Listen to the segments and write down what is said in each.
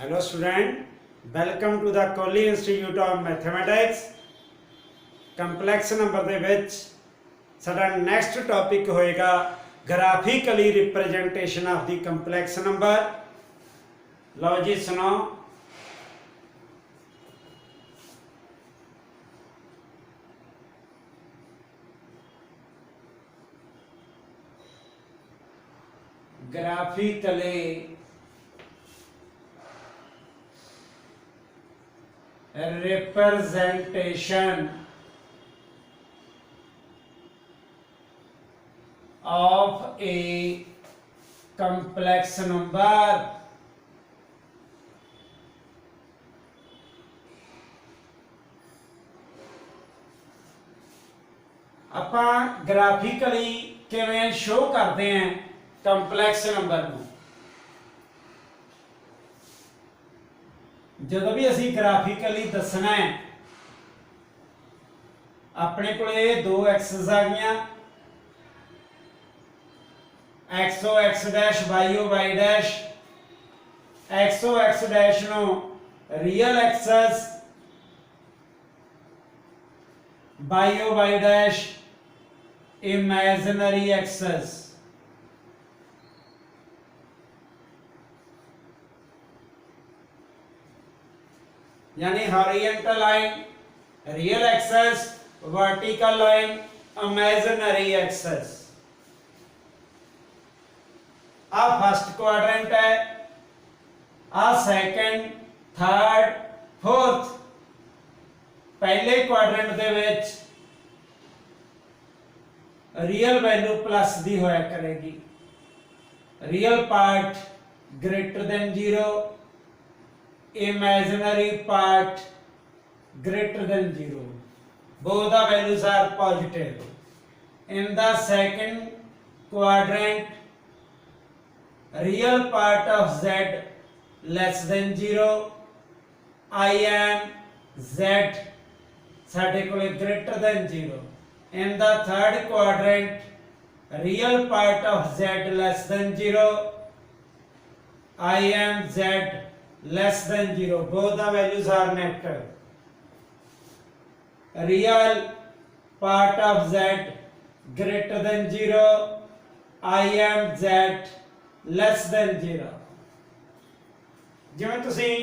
Hello student, welcome to the Kohli Institute of Mathematics। Complex number ਦੇ ਵਿੱਚ ਸਾਡਾ next topic ਹੋਏਗਾ graphically representation of the complex number. ਲਓ ਜੀ ਸੁਣੋ। Graphically representation of a complex number ਆਪਾਂ graphically ਕਿਵੇਂ ਸ਼ੋ ਕਰਦੇ ਹਾਂ ਕੰਪਲੈਕਸ ਨੰਬਰ ਨੂੰ। ਜਦੋਂ ਵੀ ਅਸੀਂ ਗ੍ਰਾਫਿਕਲੀ ਦੱਸਣਾ ਹੈ ਆਪਣੇ ਕੋਲ ਇਹ ਦੋ ਐਕਸਿਸ ਆ ਗਈਆਂ x o x dash y o y dash x o x dash ਨੂੰ real axis y o y dash imaginary axis। यानी horizontal line real axis, vertical line imaginary axis. आ फर्स्ट क्वाड्रेंट है, आ second, third, fourth. पहले quadrant दे विच real value plus दी होया करेगी, real part greater than 0, imaginary part greater than 0, both the values are positive। In the second quadrant real part of z less than 0, I am z ਸਾਡੇ ਕੋਲ greater than 0। In the third quadrant real part of z less than 0, I am z less than 0, both the values are negative। Real part of z greater than 0, I am z less than 0। ਜਿਵੇਂ ਤੁਸੀਂ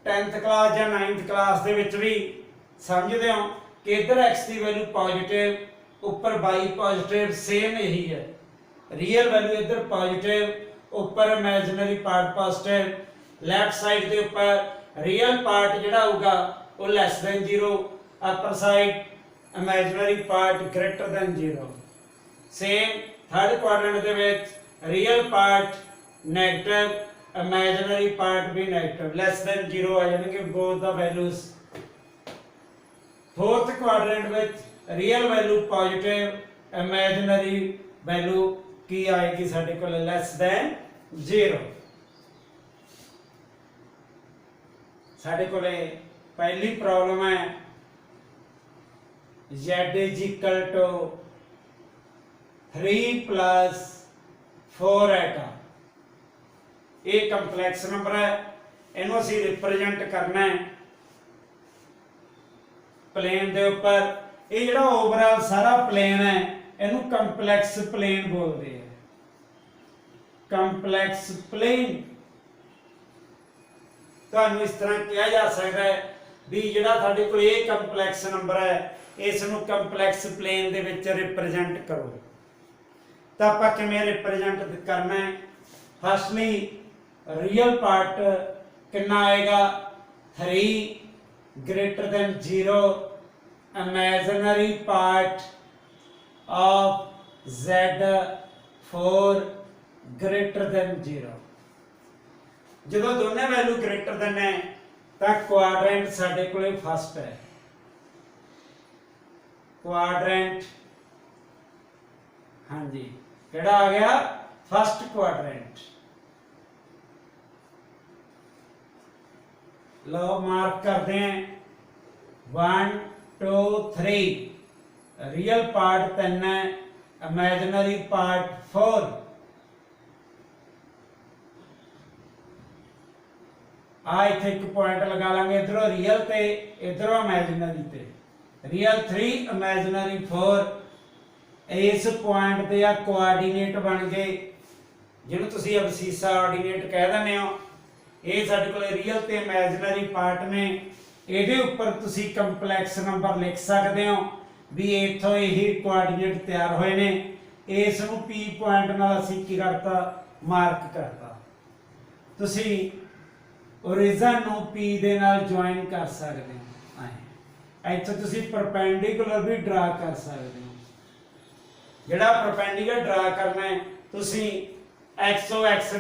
10th class ਜਾਂ 9th class ਦੇ ਵਿੱਚ ਵੀ ਸਮਝਦੇ ਹੋ ਕਿ ਇਧਰ x ਦੀ ਵੈਲਿਊ ਪੋਜ਼ਿਟਿਵ, ਉੱਪਰ y ਪੋਜ਼ਿਟਿਵ, ਸੇਮ ਇਹੀ ਹੈ। ਰੀਅਲ ਵੈਲਿਊ ਇਧਰ ਪੋਜ਼ਿਟਿਵ, ऊपर imaginary part positive, left side के ऊपर रियल पार्ट जिहड़ा होगा वो less than 0, upper side imaginary part greater than 0। Same third quadrant दे विच real part negative, imaginary part भी नेगेटिव, लैस दैन 0 आ जाएंगे both the values. Fourth quadrant विच real value positive, imaginary value की आएगी साडे कोल लैस दैन 0। साडे कोले पहली प्रॉब्लम है z is equal to 3 plus 4 एटा। ये कंप्लेक्स नंबर है, इन्हों असी रिप्रेजेंट करना है प्लेन दे ऊपर। ये जिहड़ा ओवरऑल सारा प्लेन है इनू कंप्लेक्स प्लेन बोलते हैं। कंप्लेक्स प्लेन तो इस तरह कहा जा सकता है भी जिहड़ा साडे कोल ये कंप्लेक्स नंबर है इस नू कंप्लेक्स प्लेन दे विच रिप्रेजेंट करो। तो आपां किवें रिप्रेजेंट करना है? फर्स्टली रियल पार्ट कितना आएगा 3 greater than 0, imaginary part of z 4 greater than 0। ਜਦੋਂ ਦੋਨੇ ਵੈल्यू ग्रेटर than है ਤਾਂ ਕੁਆਡਰੈਂਟ ਸਾਡੇ ਕੋਲੇ ਫਸਟ ਹੈ। ਕੁਆਡਰੈਂਟ ਹਾਂਜੀ ਕਿਹੜਾ ਆ ਗਿਆ? First quadrant. लो मार्क करते हैं 1 2 3। रियल पार्ट 3 है, इमेजिनरी पार्ट 4। आ इत्थे एक पॉइंट लगा लांगे इधरों रियल ते इधरों इमेजिनरी ते रियल 3 इमेजिनरी 4 इस पॉइंट ते आ कोआर्डीनेट बन गए जिन्हों तुसी अबसीसा ऑर्डीनेट कह दिंदे हो। ये साडे कोल रियल ते इमेजिनरी पार्ट ने ਇਹਦੇ ਉੱਪਰ ਤੁਸੀਂ ਕੰਪਲੈਕਸ ਨੰਬਰ ਲਿਖ ਸਕਦੇ ਹੋ ਵੀ ਇੱਥੋਂ ਇਹੀ ਕੋਆਰਡੀਨੇਟ ਤਿਆਰ ਹੋਏ ਨੇ ਇਸ ਨੂੰ P ਪੁਆਇੰਟ ਨਾਲ ਅਸੀਂ ਕੀ ਕਰਤਾ ਮਾਰਕ ਕਰਤਾ। ਤੁਸੀਂ origin ਨੂੰ P ਦੇ ਨਾਲ ਜੁਆਇਨ ਕਰ ਸਕਦੇ ਹੋ ਇੱਥੇ ਤੁਸੀਂ ਪਰਪੈਂਡੀਕੂਲਰ ਵੀ ਡਰਾ ਕਰ ਸਕਦੇ ਹੋ। ਜਿਹੜਾ ਪਰਪੈਂਡੀਕੂਲਰ ਡਰਾ ਕਰਨਾ ਹੈ ਤੁਸੀਂ x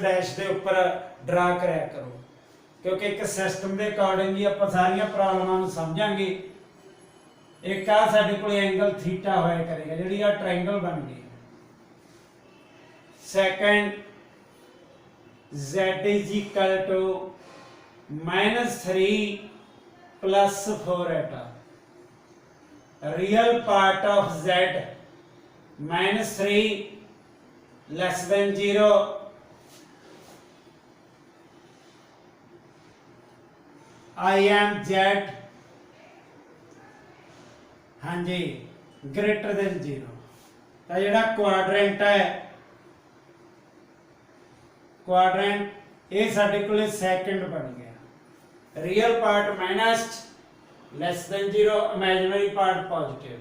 ਡੈਸ਼ ਦੇ ਉੱਪਰ ਡਰਾ ਕਰਿਆ ਕਰੋ क्योंकि एक सिस्टम के अकॉर्डिंग ही आप सारिया प्रॉब्लमां समझांगे। एक आ साडे कोल एंगल थीटा होया करेगा जिहड़ी आ ट्रायंगल बन गई। Second z is equal to -3 plus 4 Etah real part of z -3 less than 0 I am z हाँ जी ग्रेटर देन 0 तो जिहड़ा क्वाड्रेंट है क्वाड्रेंट ये साडे कोले सेकंड बन गया। Real part minus less than 0 imaginary part positive.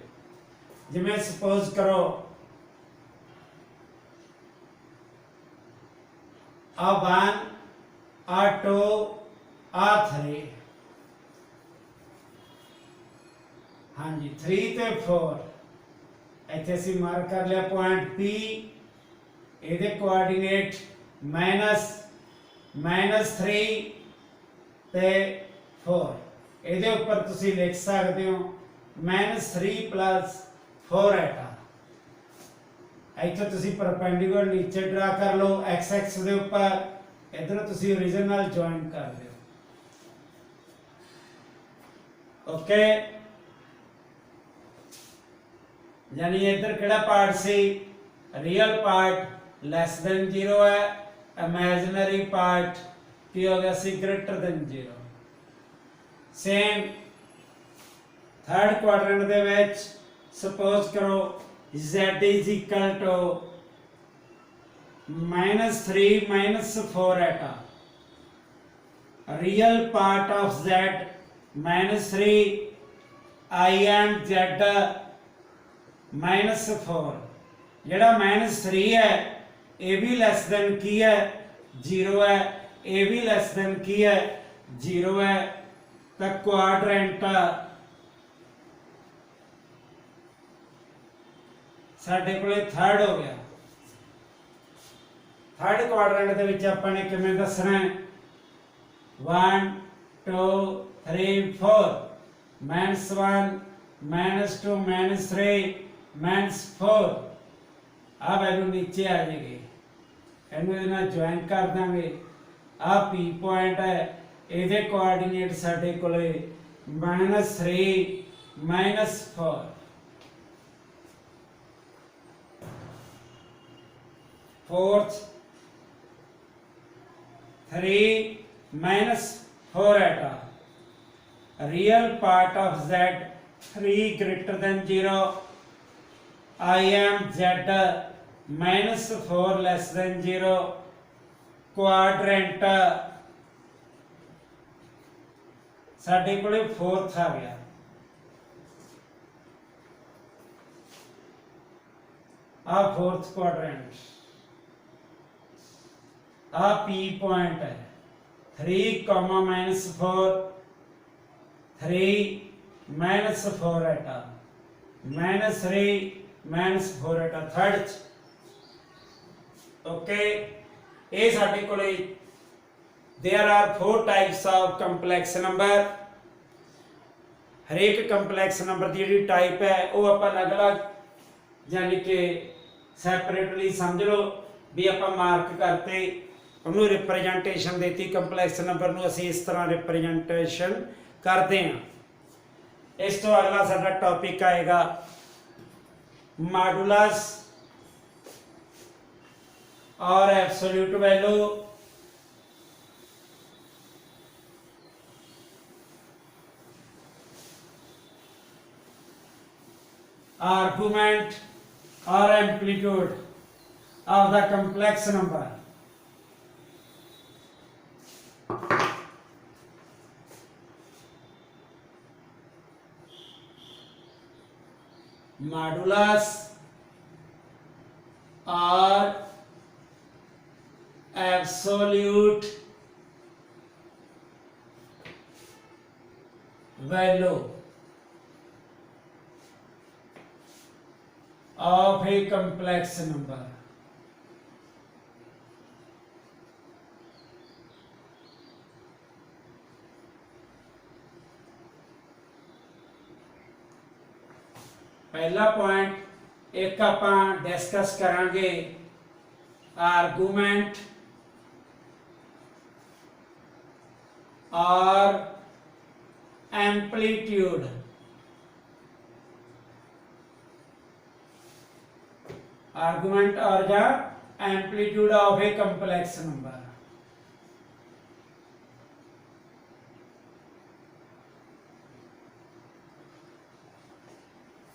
जिवें सपोज करो आ 1 आ 2 आ 3 हाँ जी 3 ते 4 इत्थे असीं मार्क कर लिया पॉइंट P इहदे कोआर्डीनेट -3 ते 4 इहदे उपर तुसीं लिख सकदे हो -3 प्लस 4 एटा। इत्थे तुसीं परपेंडिकुलर नीचे ड्रा कर लो x दे उपर इधर तुसीं ओरिजिन नाल जॉइन कर दिओ। ओके यानी इधर केड़ा पार्ट सी रियल पार्ट लेस देन 0 है इमेजिनरी पार्ट की हो गया सी greater than 0। Same third quadrant दे विच सपोज करो z is equal to -3 -4 Etah real part of z -3 I am z -4 जेड़ा -3 है ये भी लेस देन की है 0 है ये भी लेस देन की है 0 है तो क्वाड्रेंट साडे कोले थर्ड हो गया। थर्ड क्वाड्रेंट दे विच आपां ने किवें दसना है 1 2 3 4 -1 -2 -3 -4 आ वैल्यू नीचे आ जाएगी इनू इहदे नाल ज्वाइन कर देंगे। आ P पॉइंट है इहदे कोआर्डीनेट साडे कोले -3 -4 fourth 3 -4 Etah real part of z 3 greater than 0 I am z -4 less than 0 quadrant साडे कोले फोर्थ आ गया। आ फोर्थ क्वाड्रेंट आ P पॉइंट है 3 -4 3 -4 एटा -3 -4 एटा थर्ड। ओके ये साडे कोले there are 4 types of complex number. हर एक कंपलैक्स नंबर की जी टाइप है वो आप अलग अलग यानी कि सैपरेटली समझ लो भी आप मार्क करते उन्होंने रिप्रजेंटेशन देती कंपलैक्स नंबर में असी इस तरह रिप्रजेंटेशन करते हैं। इस तो अगला साडा टॉपिक आएगा मॉडुलस और absolute value argument or amplitude of the complex number. Modulus or absolute value of a complex number. पहला पॉइंट एक आपां डिस्कस करांगे आर्गूमेंट और एम्पलीट्यूड। आर्गूमेंट और the amplitude of a complex number.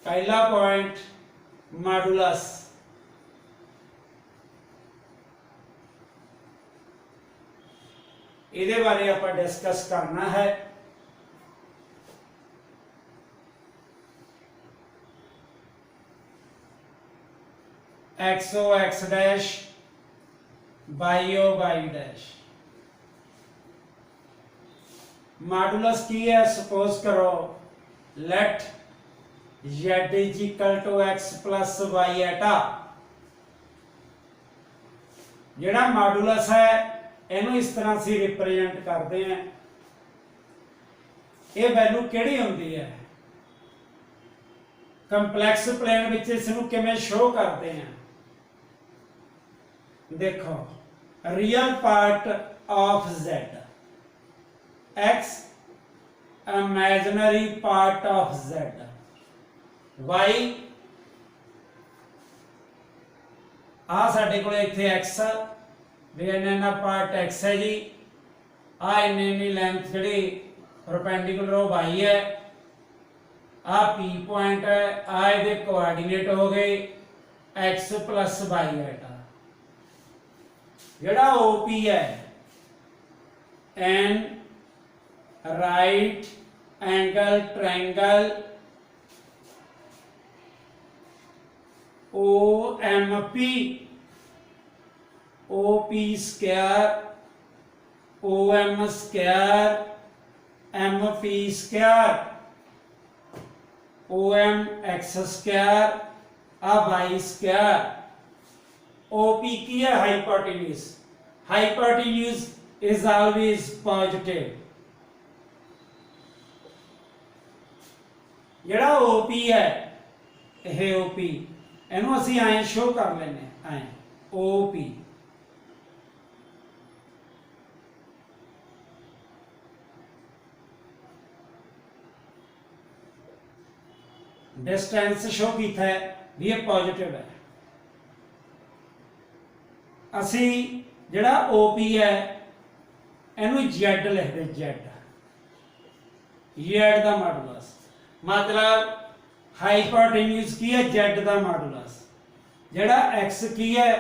पहला पॉइंट मॉडुलस। इहदे बारे आपां डिस्कस करना है। X O X dash Y O Y dash. Modulus की है? सपोज करो let z is equal to x plus y एटा। जेड़ा मॉडुलस है इनू इस तरह से रिप्रेजेंट करते हैं। ये वैल्यू केड़ी होंदी है? कंप्लेक्स प्लेन विच इसनू किवें शो करते हैं? देखो real part of z, x imaginary part of z, y आ साडे कोल इत्थे x भी इन्ना पार्ट x है जी, आ इन्नी लेंथ जिहड़ी परपेंडिकुलर वो y है, आ p पॉइंट है, आ इहदे कोआर्डिनेट हो गए x प्लस y है। जिहड़ा OP है an right angle triangle OMP, OP square, OM square, MP square, OM x square, y square. OP की है? Hypotenuse. Hypotenuse is always positive. जेड़ा OP है यह OP इनू असी ऐ शो कर लेने ऐ OP। डिस्टेंस शो किया है भी ये पॉजिटिव है। असी जेड़ा OP है इनू Z लिखते, Z का मॉडुलस मतलब हाइपोटेन्यूज की है Z का मॉडुलस। जेड़ा x की है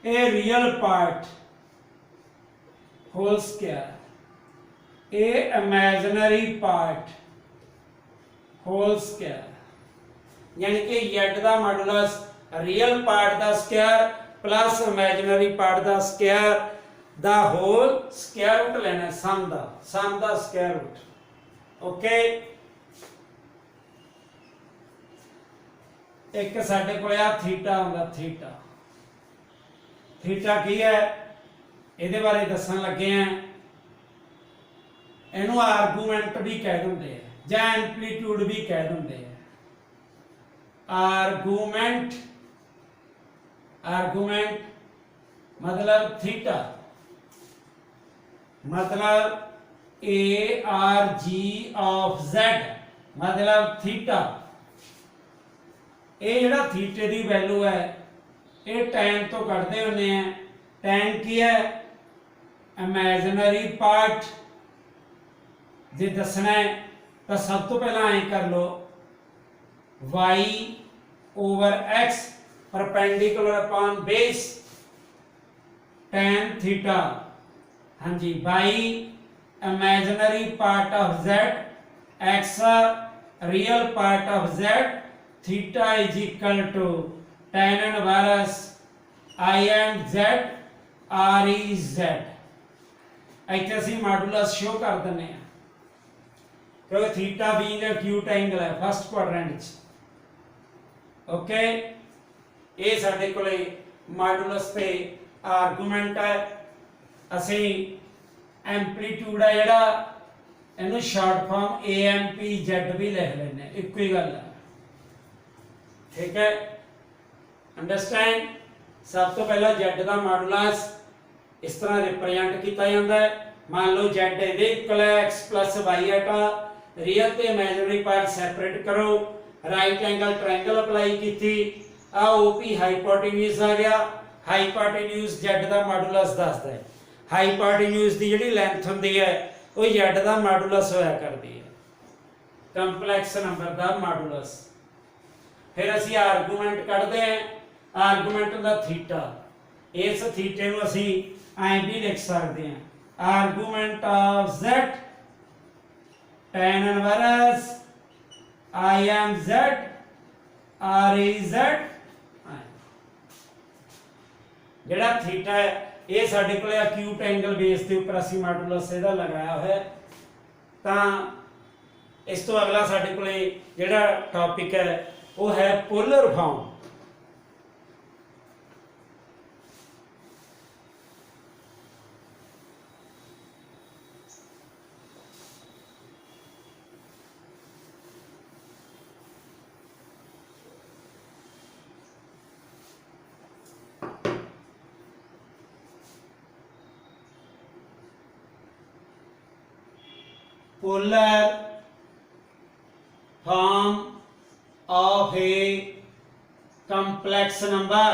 ए रियल पार्ट होल स्क्वायर, ए इमेजिनरी पार्ट होल स्क्वायर। यानी कि Z का मॉडुलस रियल पार्ट का स्क्वायर प्लस इमेजिनरी पार्ट का स्क्वायर दा होल स्क्वायर रूट लेना, सम दा स्क्वायर रूट। ओके, एक साडे कोल आ थीटा होंदा, थीटा। थीटा की है इहदे बारे दसन लगे हैं। इनू आर्गूमेंट भी कह दिंदे हैं जां एम्पलीट्यूड भी कह दिंदे हैं। आर्गूमेंट, आर्गूमेंट मतलब थीटा, मतलब ARG ऑफ Z मतलब थीटा। ये जिहड़ा थीटे की वैल्यू है ये टैन तो कढ़ते होने हैं। टैन की है? Imaginary part. जे दसना है तो सब तो पहला ऐ कर लो y over x perpendicular upon base tan theta, हाँ जी, by imaginary part of z x real part of z theta is equal to tan inverse I and z r is z। ਇੱਥੇ ਅਸੀਂ ਮਾਡੂਲਸ ਸ਼ੋ ਕਰ ਦਿੰਦੇ ਹਾਂ ਕਿਉਂਕਿ theta being acute angle ਹੈ first quadrant 'ਚ। Okay, ਇਹ ਸਾਡੇ ਕੋਲੇ ਮਾਡੂਲਸ ਤੇ ਆਰਗੂਮੈਂਟ ਹੈ। ਅਸੀਂ ਐਂਪਲੀਟਿਊਡ ਹੈ ਜਿਹੜਾ ਇਹਨੂੰ ਸ਼ਾਰਟ ਫਾਰਮ AMPZ ਵੀ ਲਿਖ ਲੈਂਦੇ, ਇੱਕੋ ਹੀ ਗੱਲ ਹੈ। ਠੀਕ ਹੈ, ਅੰਡਰਸਟੈਂਡ। ਸਭ ਤੋਂ ਪਹਿਲਾਂ z ਦਾ ਮਾਡੂਲਸ इस तरह रिप्रेजेंट किया जाता है। मान लो z ਇਹਦੇ ਇਕੁਅਲ ਹੈ x + y ਆਟਾ, ਰੀਅਲ ਤੇ ਇਮੇਜਿਨਰੀ ਪਾਰਟ ਸੈਪਰੇਟ ਕਰੋ, ਰਾਈਟ ਐਂਗਲ ਟ੍ਰਾਇੰਗਲ ਅਪਲਾਈ ਕੀਤੀ, ਆ OP ਹਾਈਪੋਟੇਨਿਊਜ਼ ਆ ਗਿਆ। ਹਾਈਪੋਟੇਨਿਊਜ਼ z ਦਾ ਮਾਡੂਲਸ ਦੱਸਦਾ ਹੈ। ਹਾਈਪੋਟੇਨਿਊਜ਼ ਦੀ ਜਿਹੜੀ ਲੈਂਥ ਹੁੰਦੀ ਹੈ ਉਹ z ਦਾ ਮਾਡੂਲਸ ਹੋਇਆ ਕਰਦੀ ਹੈ, ਕੰਪਲੈਕਸ ਨੰਬਰ ਦਾ ਮਾਡੂਲਸ। ਫਿਰ ਅਸੀਂ ਆਰਗੂਮੈਂਟ ਕੱਢਦੇ ਹਾਂ, ਆਰਗੂਮੈਂਟ ਦਾ ਥੀਟਾ। ਇਸ ਥੀਟੇ ਨੂੰ ਅਸੀਂ ਐਂ ਵੀ ਲਿਖ ਸਕਦੇ ਹਾਂ, argument of z tan inverse I am z r is z। ਜਿਹੜਾ ਥੀਟਾ ਹੈ ਇਹ ਸਾਡੇ ਕੋਲੇ ਅਕਿਊਟ ਐਂਗਲ ਬੇਸ ਦੇ ਉੱਪਰ ਅਸੀਂ ਮਾਡੂਲਸ ਇਹਦਾ ਲਗਾਇਆ ਹੋਇਆ। ਤਾਂ ਇਸ ਤੋਂ ਅਗਲਾ ਸਾਡੇ ਕੋਲੇ ਜਿਹੜਾ ਟੌਪਿਕ ਹੈ ਉਹ ਹੈ polar form. polar form of a complex number,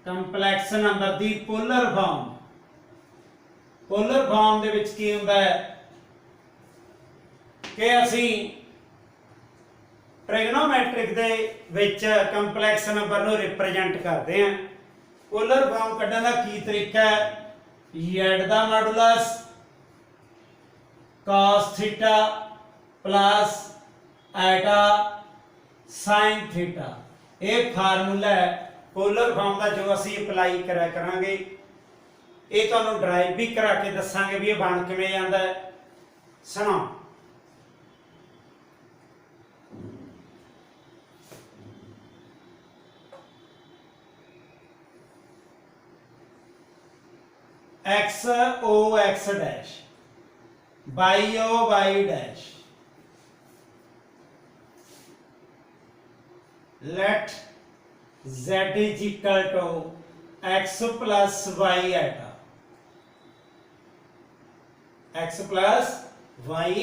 complex number ਦੀ polar form। polar form ਦੇ ਵਿੱਚ ਕੀ ਹੁੰਦਾ ਹੈ ਕਿ ਅਸੀਂ ਟ੍ਰਿਗਨੋਮੈਟ੍ਰਿਕ ਦੇ ਵਿੱਚ ਕੰਪਲੈਕਸ ਨੰਬਰ ਨੂੰ ਰਿਪਰੈਜ਼ੈਂਟ ਕਰਦੇ ਹਾਂ। polar form ਕੱਢਣ ਦਾ ਕੀ ਤਰੀਕਾ ਹੈ, z ਦਾ ਮਾਡੂਲਸ cos theta plus iota sin theta, ਇਹ ਫਾਰਮੂਲਾ ਹੈ ਪੋਲਰ ਫਾਰਮ ਦਾ ਜੋ ਅਸੀਂ ਅਪਲਾਈ ਕਰਿਆ ਕਰਾਂਗੇ। ਇਹ ਤੁਹਾਨੂੰ ਡਰਾਈਵ ਵੀ ਕਰਾ ਕੇ ਦੱਸਾਂਗੇ ਵੀ ਇਹ ਬਣ ਕਿਵੇਂ ਜਾਂਦਾ ਹੈ। ਸੁਣੋ, x o x dash y o y dash, let z is equal to x plus y eta, x plus y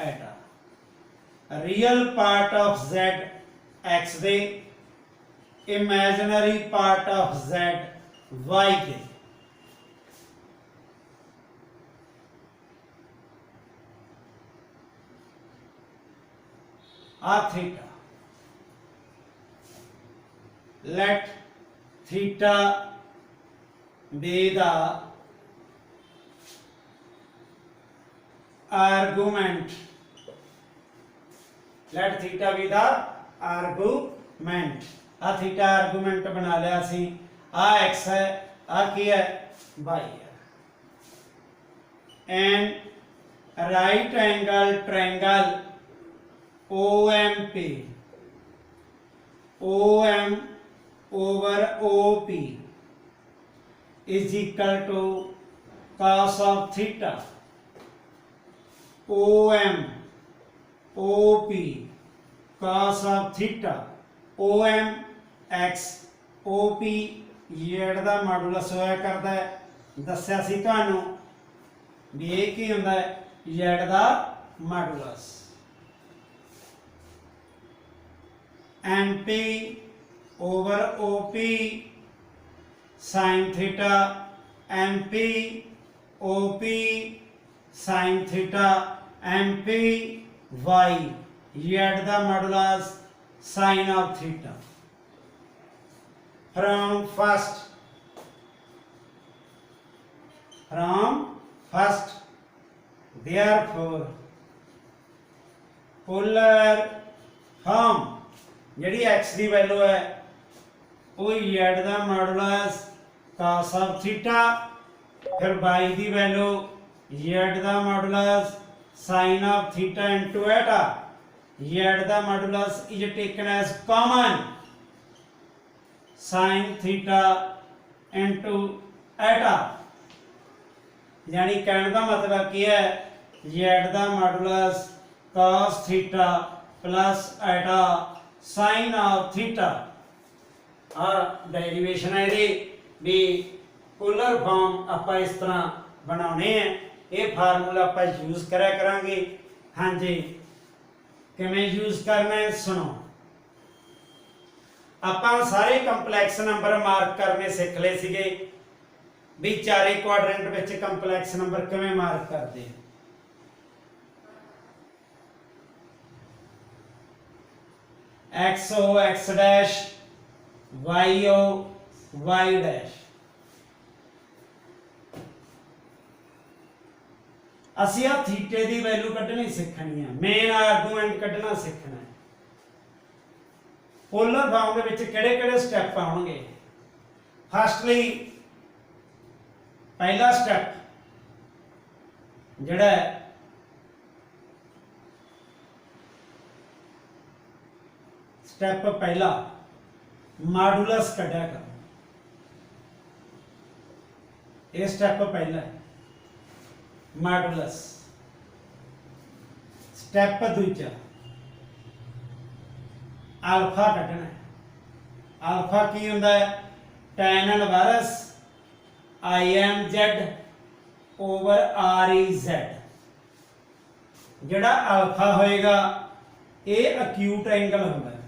eta, real part of z x ਦੇ, imaginary part of z y ਦੇ। Theta, let theta be the argument, let theta be the argument। आ theta argument बना लिया सी, आ x है, आ की है y है। And right angle triangle OMP, OM over OP is equal to cos of theta, OM OP cos of theta, OM x OP z ਦਾ ਮਾਡੂਲਸ ਹੋਇਆ ਕਰਦਾ ਹੈ। ਦੱਸਿਆ ਸੀ ਤੁਹਾਨੂੰ ਵੀ ਇਹ ਕੀ ਹੁੰਦਾ ਹੈ, z ਦਾ ਮਾਡੂਲਸ। MP over OP sin theta, MP OP sin theta, MP y z ਦਾ modulus sin of theta from first therefore polar form ਜਿਹੜੀ x ਦੀ ਵੈल्यू है वो z ਦਾ ਮੋਡੂਲਸ cos of theta फिर y ਦੀ ਵੈल्यू z ਦਾ modulus sin of theta into eta z ਦਾ modulus is taken as common sin theta into eta यानी कहने का मतलब ਕੀ है z the modulus cos theta plus eta sin of theta और डेरिवेशन है ਇਹਦੀ भी पोलर फॉर्म ਆਪਾਂ ਇਸ ਤਰ੍ਹਾਂ ਬਣਾਉਣੇ ਹੈ ਇਹ ਫਾਰਮੂਲਾ ਆਪਾਂ ਯੂਜ਼ ਕਰਿਆ ਕਰਾਂਗੇ ਹਾਂਜੀ ਕਿਵੇਂ ਯੂਜ਼ ਕਰਨਾ ਹੈ ਸੁਣੋ ਆਪਾਂ ਸਾਰੇ ਕੰਪਲੈਕਸ ਨੰਬਰ ਮਾਰਕ ਕਰਨੇ ਸਿੱਖ ਲਏ ਸੀਗੇ भी चारे क्वाड्रेंट विच कंपलैक्स नंबर किवें मार्क करते XO X dash YO Y dash ਅਸੀਂ ਆ थीटे ਦੀ वैल्यू ਕੱਢਣੀ ਸਿੱਖਣੀ ਹੈ ਮੇਨ ਆਰਗੂਮੈਂਟ ਕੱਢਣਾ ਸਿੱਖਣਾ ਹੈ ਪੋਲਰ ਫਾਰਮ ਦੇ ਵਿੱਚ ਕਿਹੜੇ ਕਿਹੜੇ ਸਟੈਪ ਆਉਣਗੇ ਫਸਟਲੀ पहला स्टेप जड़ा स्टेप पहला मॉडुलस कढ़िया कर ये स्टेप पहला है मॉडुलस स्टेप दूजा अल्फा कढ़ना है अल्फा की होंदा है tan inverse IMZ over REZ ਜਿਹੜਾ अल्फा होएगा ये acute एंगल होंदा है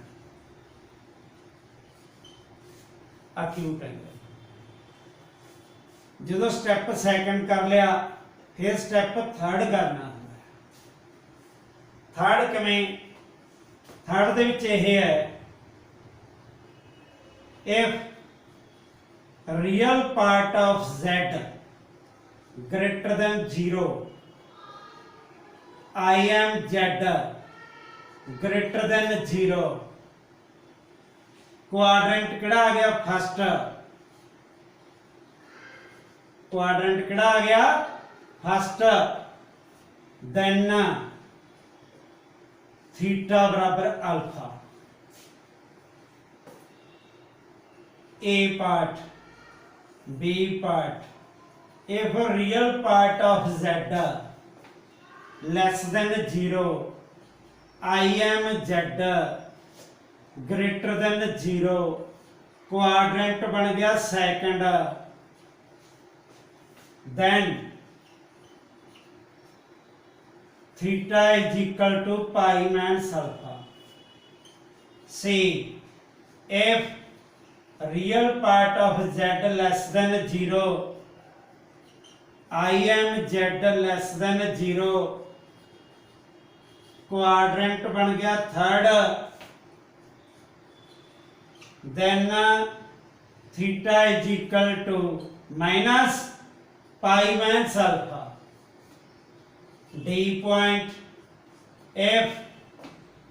acute एंगल जो स्टेप सैकंड कर लिया फिर स्टेप थर्ड करना होंदा है थर्ड किवें थर्ड दे विच यह है if real part of z greater than 0 I am z greater than 0 quadrant किहड़ा आ गया फर्स्ट क्वाड्रेंट किहड़ा आ गया फर्स्ट देन थीटा बराबर alpha A part B part if real part of z less than 0 I am z greater than 0 quadrant बन गया second then theta is equal to pi minus alpha C if real part of z less than 0 I am z less than 0 quadrant बन गया third then theta is equal to minus pi minus alpha D point if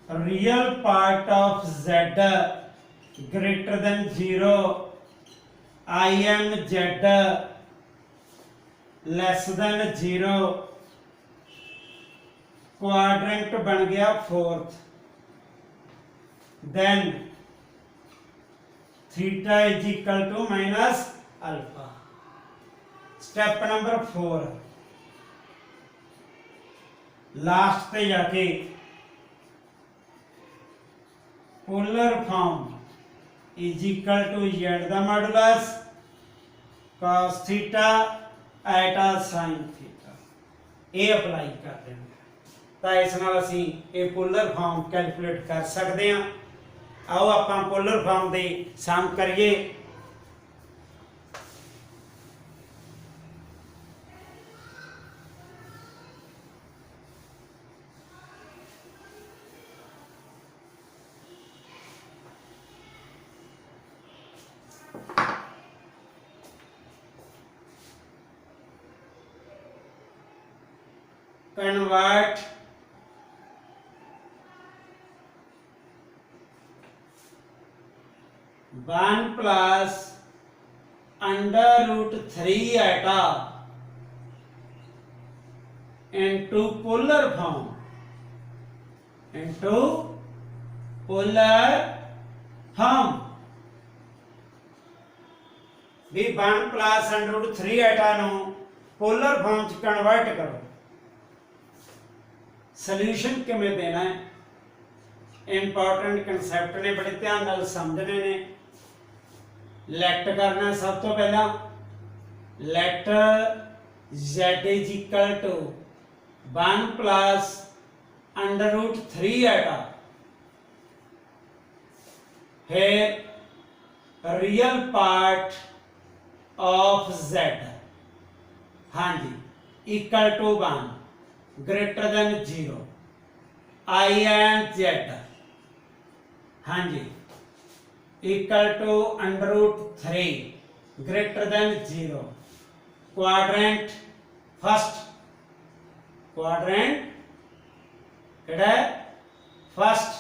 real part of z greater than 0 I am z less than 0 quadrant बन गया fourth then theta is equal to minus alpha step number 4 last पे जाके polar form is equal to z ਦਾ modulus cos theta eta sin theta ਇਹ apply ਕਰਦੇ ਹਾਂ ਤਾਂ ਇਸ ਨਾਲ ਅਸੀਂ ਇਹ ਪੋਲਰ ਫਾਰਮ ਕੈਲਕੂਲੇਟ ਕਰ ਸਕਦੇ ਹਾਂ आओ ਆਪਾਂ ਪੋਲਰ ਫਾਰਮ ਦੇ ਸਮ ਕਰੀਏ convert one plus under root 3 eta into polar form, into polar form। भी 1 plus under root 3 eta ਨੂੰ polar form ਚ convert ਕਰੋ। ਸੋਲੂਸ਼ਨ ਕਿਵੇਂ ਦੇਣਾ ਹੈ, ਇੰਪੋਰਟੈਂਟ ਕਨਸੈਪਟ ਨੇ, ਬੜੇ ਧਿਆਨ ਨਾਲ ਸਮਝਣੇ ਨੇ। ਲੈਟ करना सब तो पहला, late z is equal to 1 plus under root 3 eta, फिर रियल पार्ट ऑफ z, हाँ जी, equal to 1 greater than 0, i and z, हाँ जी, equal to under root 3 greater than 0, quadrant first, quadrant केड़ा है फर्स्ट,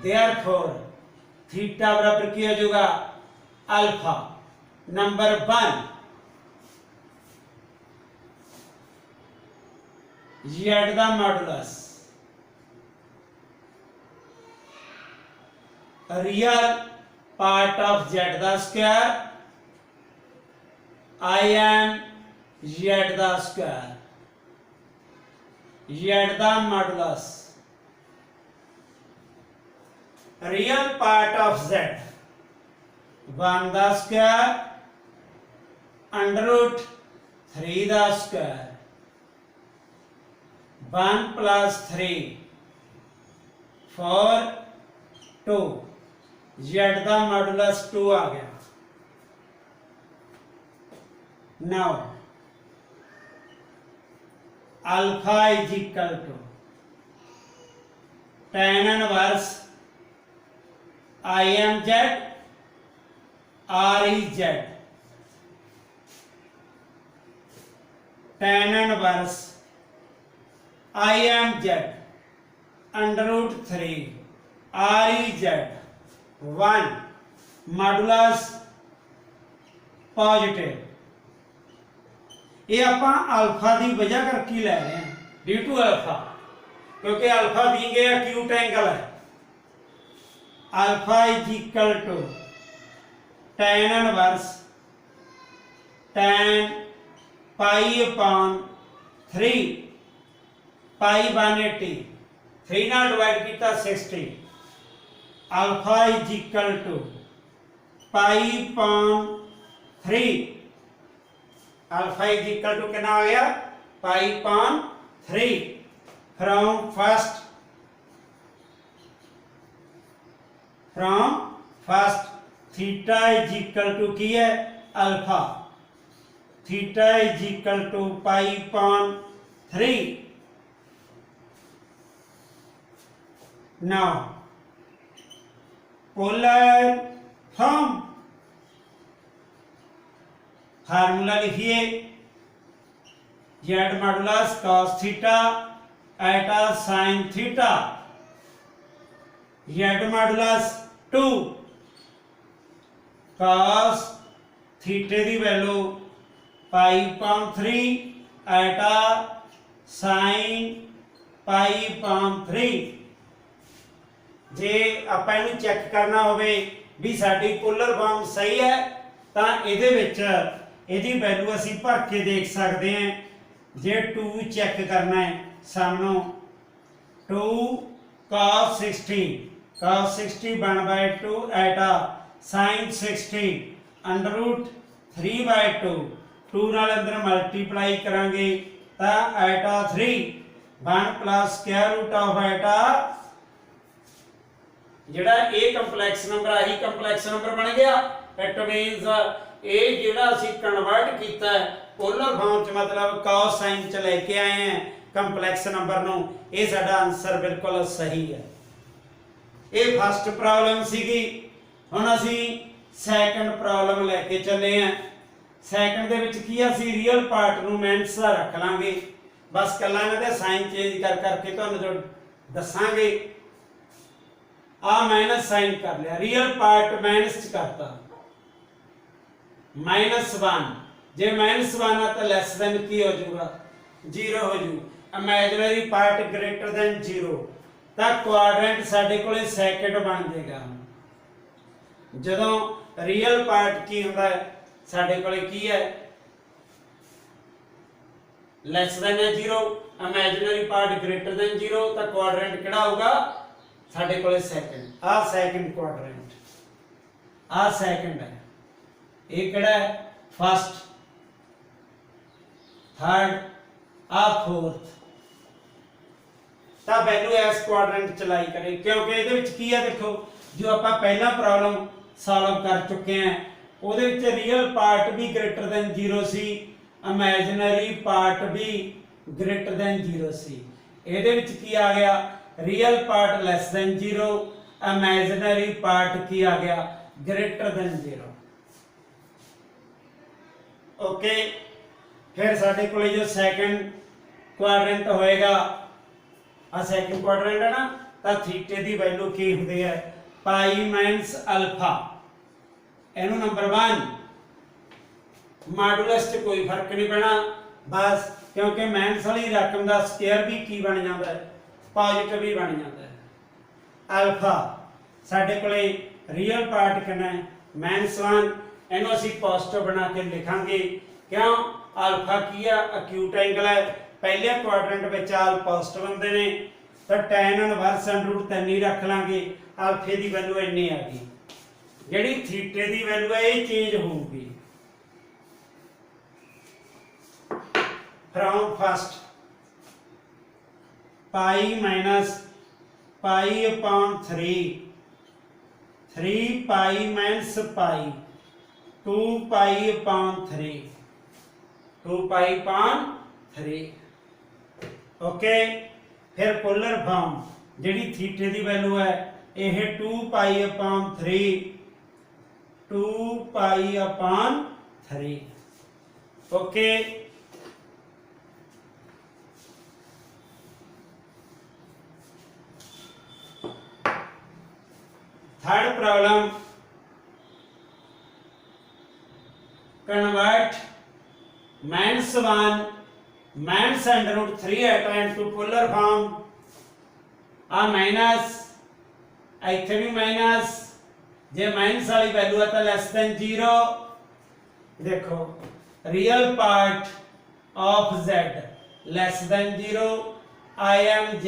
देयरफॉर थीटा बराबर क्या हो जाएगा अल्फा। नंबर 1 z दा modulus real part of z दा स्क्वायर i एन z दा स्क्वायर, z दा modulus real part of z 1 दा स्क्वायर अंडर रूट 3 दा स्क्वायर, 1 plus 3 4 2, z का मॉडुलस 2 आ गया। Now alpha is equal to tan inverse I M Z R E Z, tan inverse I M Z under root 3 R E Z 1 modulus positive. ये आप alpha की वजह करके लै रहे हैं, ड्यू टू अल्फा, क्योंकि अल्फा दी गए एक्यूट एंगल है। Alpha is equal to tan inverse tan pi upon 3 पाई 180, 3 नाल डिवाइड किया 60, alpha is equal to pi upon 3, alpha is equal to कितना आ गया pi upon 3 from first theta is equal to की है alpha, theta is equal to pi upon 3। Now polar form formula लिखिए, z modulus cos theta iota sin theta, z modulus 2 cos थीटे की value पाई upon 3 एटा sin पाई upon 3। जे आप इन्हू cheque करना होवे भी साडी polar form सही है तो ये वैल्यू असी भर के देख सकते हैं। जे 2 चैक करना है सामनों 2 cos 60 1/2 एटा sin 60 अंडर रूट 3/2, 2 नाल अंदर मल्टीप्लाई करांगे तो एटा 3 1 प्लस स्क्वायर रूट ऑफ एटा जिहड़ा ए कंपलैक्स नंबर आही कंपलैक्स नंबर बन गया। इट मीनस ए जिहड़ा असीं कन्वर्ट कीता है पोलर फॉर्म च, मतलब cos sin च लेके आए हैं कंपलैक्स नंबर नूं, ये साडा आंसर बिल्कुल सही है। ये फर्स्ट प्रॉब्लम सीगी। हुण असीं सैकंड प्रॉब्लम लैके चले हैं। सैकंड दे विच की असीं रियल पार्ट नूं माइनस दा रख लांगे बस कल्ला इन्हां दा साइन चेंज कर करके तुहानूं जो दसांगे। आ माइनस साइन कर लिया, रियल पार्ट माइनस च करता, -1 जे -1 आ तो लैस दैन की हो जाऊगा 0 हो जू। इमेजिनरी पार्ट ग्रेटर दैन 0 तो क्वाड्रेंट साडे कोले सैकंड बन जाएगा। जदों रियल पार्ट की हुंदा है साडे कोले की है lace than 0, imaginary part greater than 0 तो क्वाड्रेंट किहड़ा होगा साडे कोले सैकंड। आ सैकंड क्वाड्रेंट, आ सैकंड है, ये किहड़ा है फर्स्ट, थर्ड, आ फोर्थ। तो वैल्यू एस क्वाड्रेंट चलाई करें क्योंकि ये की है देखो जो आप पहला प्रॉब्लम सॉल्व कर चुके हैं उहदे विच रियल पार्ट भी ग्रेटर दैन 0 सी, इमेजिनरी पार्ट भी ग्रेटर दैन 0 सी। इहदे विच की आ गया real part lace than 0, imaginary part की आ गया ग्रेटर दैन 0। ओके, फिर साडे कोले जो सैकंड क्वाड्रेंट होएगा आ सैकंड क्वाड्रेंट है ना, तो थीटे की वैल्यू की होंदी है पाई माइनस अल्फा। इनू नंबर 1 मॉडुलस च कोई फर्क नहीं पैना बस, क्योंकि माइनस वाली रकम का स्केयर भी की बन जाता है पॉजिटिव भी बन जाता है। अल्फा साडे कोले रियल पार्ट कितना है -1, इनू असीं पॉजिटिव बना के लिखांगे क्यों अल्फा की है अक्यूट एंगल है, पहले क्वाड्रेंट में आल पॉजिटिव होंदे ने तो tan इनवर्स √3 ही रख लांगे। अल्फे की वैल्यू इन्नी आ गई, जिहड़ी थीटे की वैल्यू है ये चेंज होगी from first pi minus pi upon 3 pi minus pi 2 pi upon 3 okay. फिर पोलर फॉर्म जिहड़ी थीटे की वैल्यू है यह 2 पाई upon 3 okay. Third problem convert -1 -√3 into polar form। आ माइनस इत्थे भी माइनस, जे माइनस वाली वैल्यू है तो लैस दैन 0। देखो real part of z lace than 0, I am z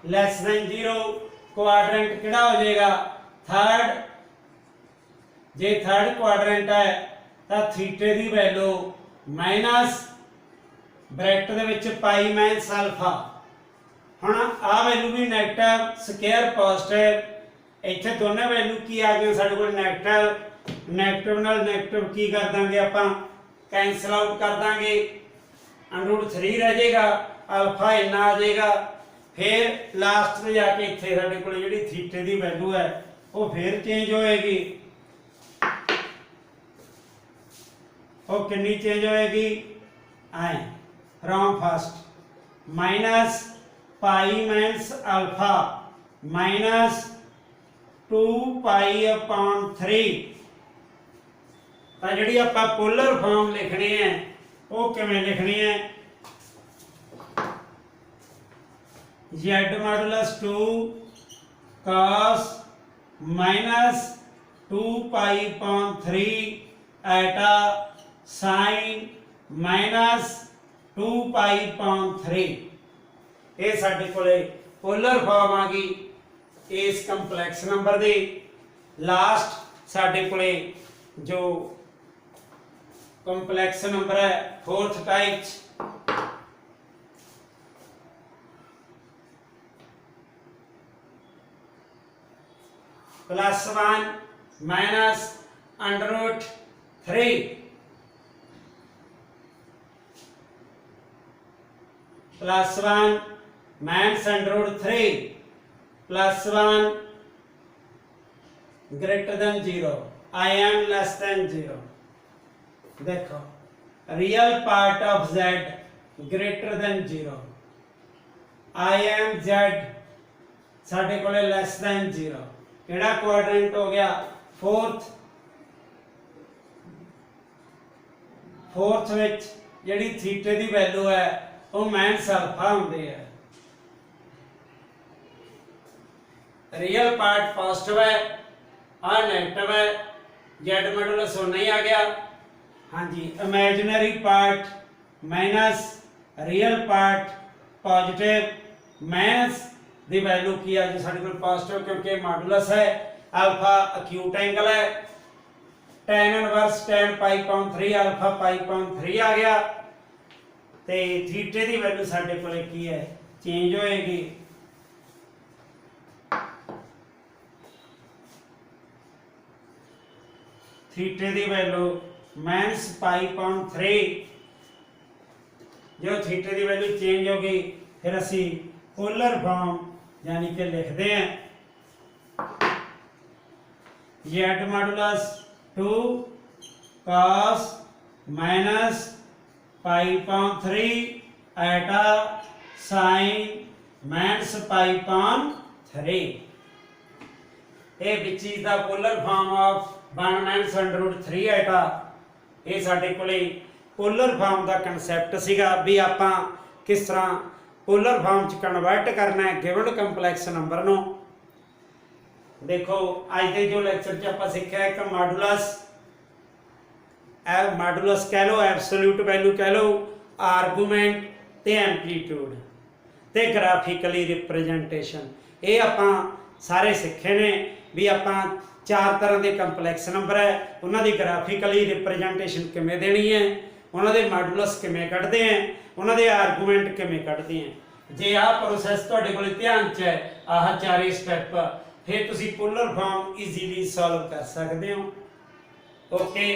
lace than 0, quadrant किहड़ा हो जाएगा थर्ड। जे थर्ड क्वाड्रेंट है तो थीटे की वैल्यू माइनस ब्रैकेट दे विच पाई माइनस अल्फा। हुण आ वैल्यू भी नेगेटिव स्केयर पॉजिटिव, इत्थे दोनों वैल्यू की आ गई साडे कोल नेगेटिव, नेगेटिव नाल नेगेटिव की कर देंगे आपां कैंसल आउट कर देंगे, √3 रह जाएगा, अल्फा इन्ना आ जाएगा। फिर लास्ट में जाके इत्थे साडे कोल जिहड़ी थीटे की वैल्यू है वो फिर चेंज होएगी, वो कितनी चेंज होएगी आए from first minus pi minus alpha -2 pi upon 3। तो जिहड़ी आपां पोलर फॉर्म लिखनी है वो किवें लिखनी है z मॉडुलस 2 cos -2 पाई अपॉन 3 एटा साइन -2 पाई अपॉन 3। ये साडे कोले पोलर फॉर्म आ गई इस कंपलैक्स नंबर दी। लास्ट साडे कोले जो कंपलैक्स नंबर है fourth type +1 -√3 +1 -√3 +1 greater than 0 I am less than 0। देखो real part of z greater than 0, I am Z ਸਾਡੇ ਕੋਲੇ less than 0। ਕਿਹੜਾ ਕੁਆਡਰੈਂਟ ਹੋ ਗਿਆ? फोर्थ ਵਿੱਚ ਜਿਹੜੀ ਥੀਟੇ ਦੀ ਵੈਲਿਊ ਹੈ ਉਹ ਮਾਈਨਸ ਅਲਫਾ ਹੁੰਦੀ ਹੈ। रियल पार्ट पॉजिटिव है और नेगेटिव है, जेड मॉडुलस वो नहीं आ गया। हाँ जी, imaginary part minus real part positive, minus दी वैल्यू की है जी साडे कोल पॉजिटिव क्योंकि मॉडुलस है अल्फा अक्यूट एंगल है, tan inverse tan pi upon 3 alpha pi upon 3 आ गया ते थीटे दी वैल्यू साडे कोल की है चेंज होएगी। थीटे की वैल्यू माइनस पाई पाउंड 3, जो थीटे की वैल्यू चेंज होगी फिर असी पोलर फॉर्म यानी कि लिखते हैं Z modulus 2 cos minus pi upon 3 iota sine minus pi upon 3। ये which is the polar form of 1 minus under root 3 iota. ये साडे कोले पोलर फॉर्म का कंसैप्ट सीगा भी आपां किस तरह पोलर फॉर्म च कन्वर्ट करना है गिवन कंपलैक्स नंबर नूं। देखो अज के जो लैक्चर च आपां सिक्ख्या एक मॉडुलस कह लो, एब्सोल्यूट वैल्यू कह लो, आर्गूमेंट ते एम्पलीट्यूड ते ग्राफिकली रिप्रजेंटेशन। ये आपां सारे सीखे ने भी आपां 4 तरह के कंपलैक्स नंबर है, उन्होंने ग्राफिकली रिप्रजेंटेशन किमें देनी है, उन्होंने मॉडुलस किमें कढ़ते हैं, उन्होंने आर्गूमेंट किमें कढ़ते हैं। जे आ प्रोसैस तुहाडे कोल ध्यान च है आह 4 स्टैप फिर तुसीं पोलर फॉर्म ईजीली सॉल्व कर सकते हो। ओके।